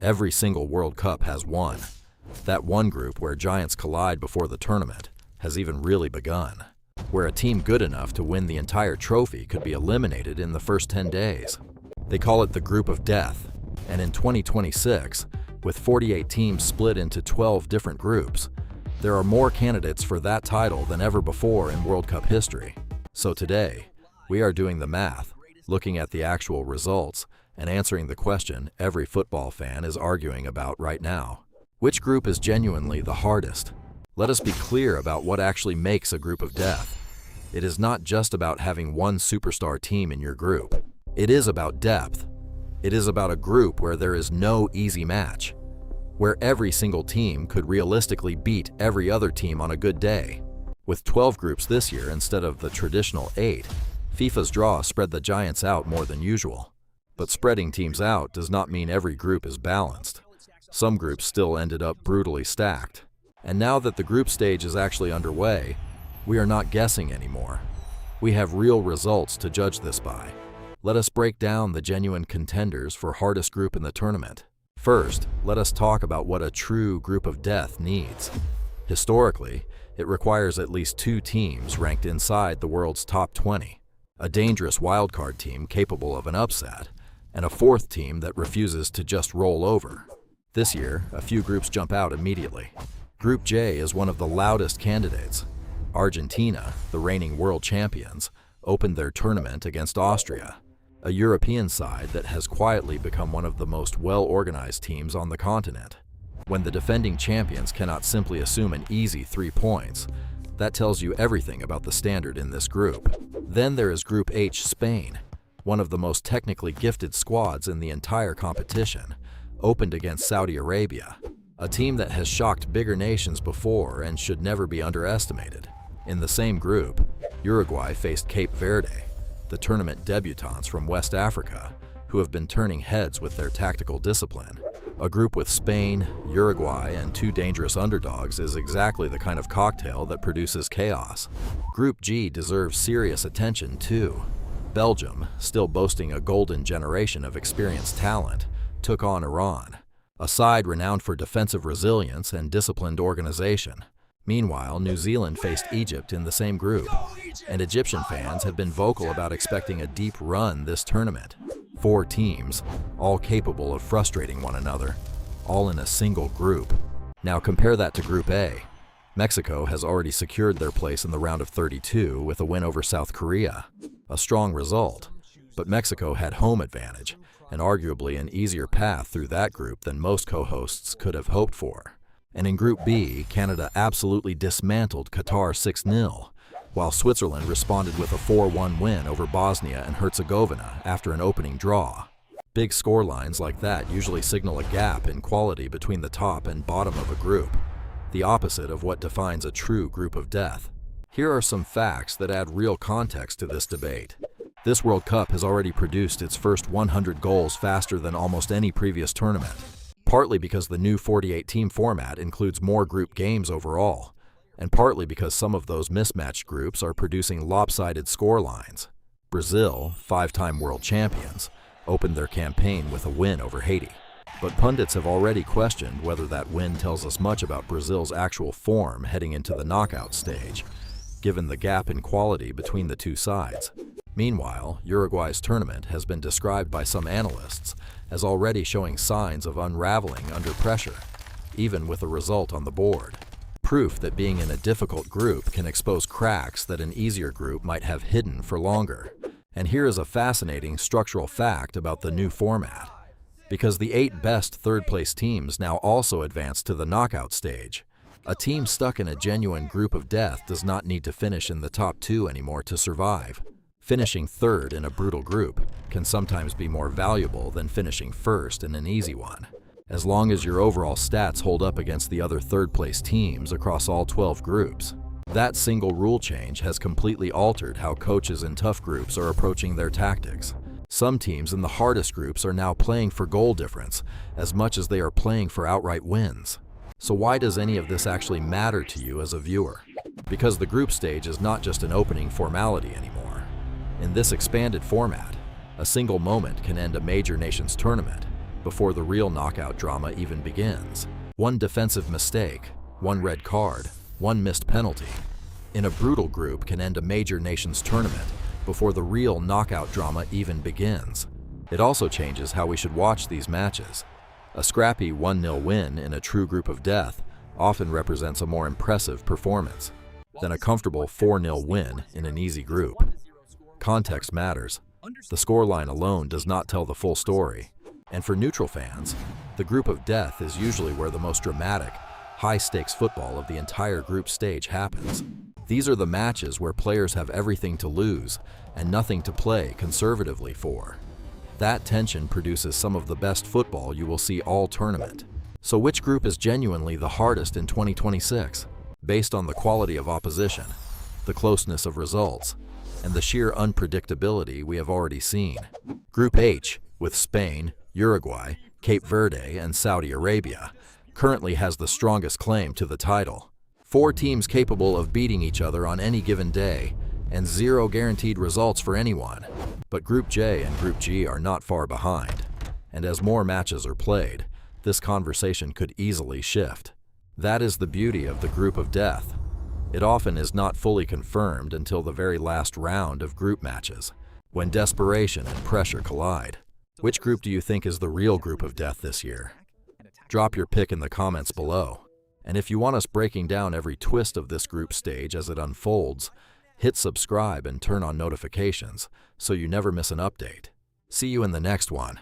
Every single World Cup has one. That one group where giants collide before the tournament has even really begun, where a team good enough to win the entire trophy could be eliminated in the first 10 days. They call it the Group of Death, and in 2026, with 48 teams split into 12 different groups, there are more candidates for that title than ever before in World Cup history. So today, we are doing the math, looking at the actual results, and answering the question every football fan is arguing about right now. Which group is genuinely the hardest? Let us be clear about what actually makes a group of death. It is not just about having one superstar team in your group. It is about depth. It is about a group where there is no easy match, where every single team could realistically beat every other team on a good day. With 12 groups this year instead of the traditional 8, FIFA's draw spread the giants out more than usual. But spreading teams out does not mean every group is balanced. Some groups still ended up brutally stacked. And now that the group stage is actually underway, we are not guessing anymore. We have real results to judge this by. Let us break down the genuine contenders for hardest group in the tournament. First, let us talk about what a true group of death needs. Historically, it requires at least 2 teams ranked inside the world's top 20, a dangerous wildcard team capable of an upset, and a 4th team that refuses to just roll over. This year, a few groups jump out immediately. Group J is one of the loudest candidates. Argentina, the reigning world champions, opened their tournament against Austria, a European side that has quietly become one of the most well-organized teams on the continent. When the defending champions cannot simply assume an easy 3 points, that tells you everything about the standard in this group. Then there is Group H, Spain, one of the most technically gifted squads in the entire competition, opened against Saudi Arabia, a team that has shocked bigger nations before and should never be underestimated. In the same group, Uruguay faced Cape Verde, the tournament debutants from West Africa, who have been turning heads with their tactical discipline. A group with Spain, Uruguay, and 2 dangerous underdogs is exactly the kind of cocktail that produces chaos. Group G deserves serious attention too. Belgium, still boasting a golden generation of experienced talent, took on Iran, a side renowned for defensive resilience and disciplined organization. Meanwhile, New Zealand faced Egypt in the same group, and Egyptian fans have been vocal about expecting a deep run this tournament. 4 teams, all capable of frustrating one another, all in a single group. Now compare that to Group A. Mexico has already secured their place in the round of 32 with a win over South Korea. A strong result, but Mexico had home advantage, and arguably an easier path through that group than most co-hosts could have hoped for. And in Group B, Canada absolutely dismantled Qatar 6-0, while Switzerland responded with a 4-1 win over Bosnia and Herzegovina after an opening draw. Big scorelines like that usually signal a gap in quality between the top and bottom of a group, the opposite of what defines a true group of death. Here are some facts that add real context to this debate. This World Cup has already produced its first 100 goals faster than almost any previous tournament, partly because the new 48-team format includes more group games overall, and partly because some of those mismatched groups are producing lopsided scorelines. Brazil, 5-time world champions, opened their campaign with a win over Haiti. But pundits have already questioned whether that win tells us much about Brazil's actual form heading into the knockout stage, given the gap in quality between the 2 sides. Meanwhile, Uruguay's tournament has been described by some analysts as already showing signs of unraveling under pressure, even with a result on the board. Proof that being in a difficult group can expose cracks that an easier group might have hidden for longer. And here is a fascinating structural fact about the new format. Because the 8 best third-place teams now also advance to the knockout stage, a team stuck in a genuine group of death does not need to finish in the top 2 anymore to survive. Finishing 3rd in a brutal group can sometimes be more valuable than finishing 1st in an easy one, as long as your overall stats hold up against the other third-place teams across all 12 groups. That single rule change has completely altered how coaches in tough groups are approaching their tactics. Some teams in the hardest groups are now playing for goal difference as much as they are playing for outright wins. So why does any of this actually matter to you as a viewer? Because the group stage is not just an opening formality anymore. In this expanded format, a single moment can end a major nation's tournament, before the real knockout drama even begins. One defensive mistake, one red card, one missed penalty in a brutal group can end a major nations tournament before the real knockout drama even begins. It also changes how we should watch these matches. A scrappy 1-0 win in a true group of death often represents a more impressive performance than a comfortable 4-0 win in an easy group. Context matters. The scoreline alone does not tell the full story. And for neutral fans, the group of death is usually where the most dramatic, high-stakes football of the entire group stage happens. These are the matches where players have everything to lose and nothing to play conservatively for. That tension produces some of the best football you will see all tournament. So which group is genuinely the hardest in 2026? Based on the quality of opposition, the closeness of results, and the sheer unpredictability we have already seen. Group H, with Spain, Uruguay, Cape Verde, and Saudi Arabia, currently has the strongest claim to the title. 4 teams capable of beating each other on any given day, and 0 guaranteed results for anyone. But Group J and Group G are not far behind, and as more matches are played, this conversation could easily shift. That is the beauty of the group of death. It often is not fully confirmed until the very last round of group matches, when desperation and pressure collide. Which group do you think is the real group of death this year? Drop your pick in the comments below. And if you want us breaking down every twist of this group stage as it unfolds, hit subscribe and turn on notifications so you never miss an update. See you in the next one.